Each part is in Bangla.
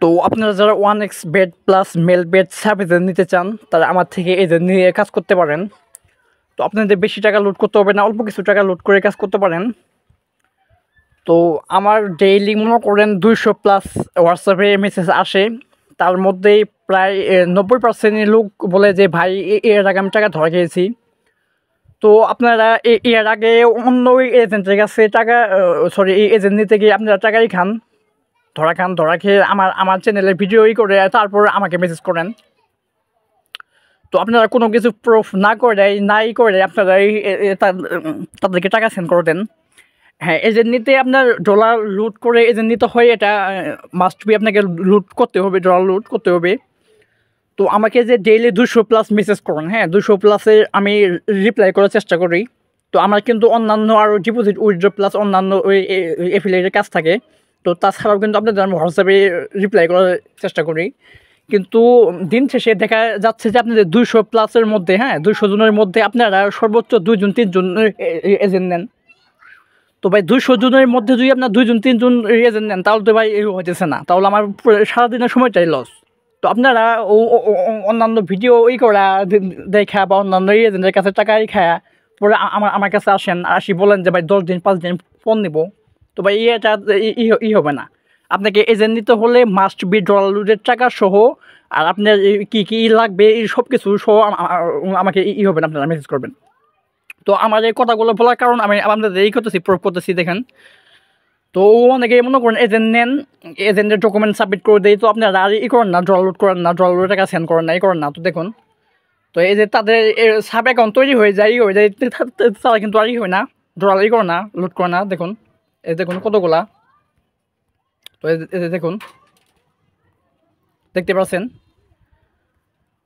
তো আপনারা যারা 1x bed plus male bed service নিতে চান তারা আমার থেকে এদের নিয়ে কাজ করতে পারেন। তো আপনাদের বেশি টাকা লুট করতে হবে না, অল্প কিছু টাকা লুট করে কাজ করতে পারেন। তো আমার ডেইলি মনে করেন 200+ হোয়াটসঅ্যাপে মেসেজ আসে। তার মধ্যেই প্রায় 90% লোক বলে যে ভাই এর আগে আমি টাকা ধরা খেয়েছি। তো আপনারা এর আগে অন্য এজেন্টের কাছে টাকা এই এজেন্ট নিতে গিয়ে আপনারা টাকাই খান, ধরা খেয়ে আমার চ্যানেলে ভিডিওই করে তারপর আমাকে মেসেজ করেন। তো আপনারা কোনো কিছু প্রুফ নাই করে আপনারা তাদেরকে টাকা সেন্ড করে দেন। হ্যাঁ, এজেন্ট নিতে আপনার ডলার লুট করে এজেন্ট নিতে হয়, এটা মাস্ট বি, আপনাকে লুট করতে হবে, ডলার লুট করতে হবে। তো আমাকে যে ডেইলি 200+ মেসেজ করেন, হ্যাঁ 200+-এ আমি রিপ্লাই করার চেষ্টা করি। তো আমার কিন্তু অন্যান্য আরও ডিপোজিট উইথড্র প্লাস অন্যান্য ওই এফিলিয়েটের কাজ থাকে। তো তাছাড়াও কিন্তু আপনাদের আমি হোয়াটসঅ্যাপে রিপ্লাই করার চেষ্টা করি। কিন্তু দিন শেষে দেখা যাচ্ছে যে আপনাদের 200+-এর মধ্যে, হ্যাঁ 200 জনের মধ্যে আপনারা সর্বোচ্চ 2জন 3জন এজেন্ট নেন। তো ভাই 200 জনের মধ্যে যদি আপনার 2জন 3জন এজেন্ট নেন তাহলে তো ভাই হইতেছে না, তাহলে আমার সারাদিনের সময়টাই লস। তো আপনারা অন্যান্য ভিডিও করা দেখা বা অন্যান্য এজেন্টের কাছে টাকাই খায়া পরে আমার কাছে আসি বলেন যে ভাই 10 দিন 5 দিন ফোন নিব। তো ভাই এটা হবে না। আপনাকে এজেন্ট নিতে হলে মাস্ট বি ডলার লুটের টাকা সহ, আর আপনার কী লাগবে এই সব কিছু সহ আমাকে হবে না, আপনারা মেসেজ করবেন। তো আমার এই কথাগুলো বলার কারণ আমি আপনাদের এই করতেছি দেখেন। তো অনেকে মনে করেন এজেন্ট নেন, এজেন্টের ডকুমেন্ট সাবমিট করে দেয়, তো আপনারা আর করেন না, ডলার লুট করেন না, ডলার লুটের টাকা সেন্ড করেন না, করেন না। তো দেখুন, তো এই যে তাদের সাব অ্যাকাউন্ট তৈরি হয়ে যায় তারা কিন্তু আর হয় না, ডলার করে না, লুট করে না। দেখুন, এই দেখুন কতগুলা। তো এই যে দেখুন, দেখতে পাচ্ছেন।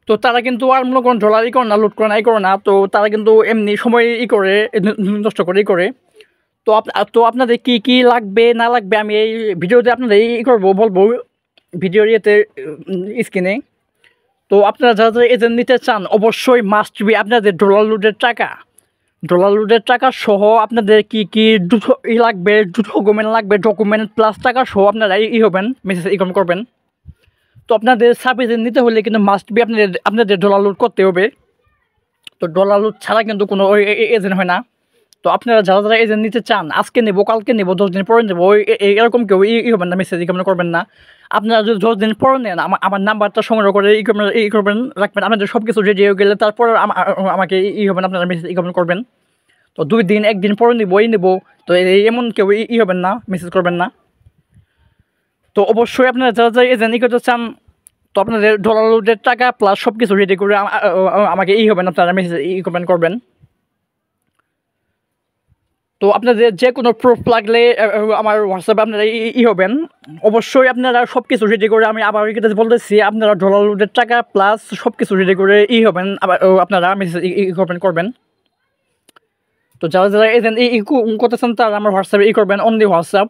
তো তারা কিন্তু আর মনে করেন ডলার করে না, লুট করে না, করে না। তো তারা কিন্তু এমনি সময় করে নষ্ট করে। তো আপনাদের কী লাগবে না লাগবে আমি এই ভিডিওতে আপনাদের বলবো, ভিডিওর ইয়েতে স্ক্রিনে। তো আপনারা যারা এজেন্ট নিতে চান অবশ্যই মাস্ট বি আপনাদের ডলার লুটের টাকা সহ আপনাদের কী লাগবে, ডকুমেন্ট প্লাস টাকা সহ আপনারা হবেন, মেসেজ করবেন। তো আপনাদের সার্ভিস নিতে হলে কিন্তু মাস্ট বি আপনাদের ডলার লুট করতে হবে। তো ডলার লুট ছাড়া কিন্তু কোনো এজেন্ট হয় না। তো আপনারা যারা এজেন্ট নিতে চান আজকে নেবো, কালকে নেবো, 10 দিন পরে নেবো, এরকম কেউ হবেন না, মেসেজ করবেন না। আপনারা যদি 10 দিন পরে নেন আমার নাম্বারটা সংগ্রহ করে করবেন, রাখবেন। আপনাদের সব কিছু রেডি হয়ে গেলে তারপর আমাকে হবেন, আপনারা মেসেজ করবেন। তো 2 দিন 1 দিন পরে নেবো। তো এমন কেউ হবেন না, মেসেজ করবেন না। তো অবশ্যই আপনারা যারা এজেন্ট করতে চান, তো আপনাদের ডলার লুটের টাকা প্লাস সব কিছু রেডি করে আমাকে হবেন, আপনারা মেসেজ করবেন। তো আপনাদের যে কোনো প্রুফ লাগলে আমার হোয়াটসঅ্যাপে আপনারা হবেন। অবশ্যই আপনারা সব কিছু রেডি করে, আমি আবার বলতেছি, আপনারা ডলার লুটের টাকা প্লাস সব কিছু রেডি করে হবেন, আবার আপনারা মেসেজ করবেন। তো যারা এজেন্ট করতেছেন তারা আমার হোয়াটসঅ্যাপে করবেন, অনলি হোয়াটসঅ্যাপ।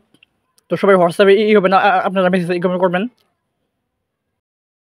তো সবাই হোয়াটসঅ্যাপে হবেন, আপনারা মেসেজ করবেন।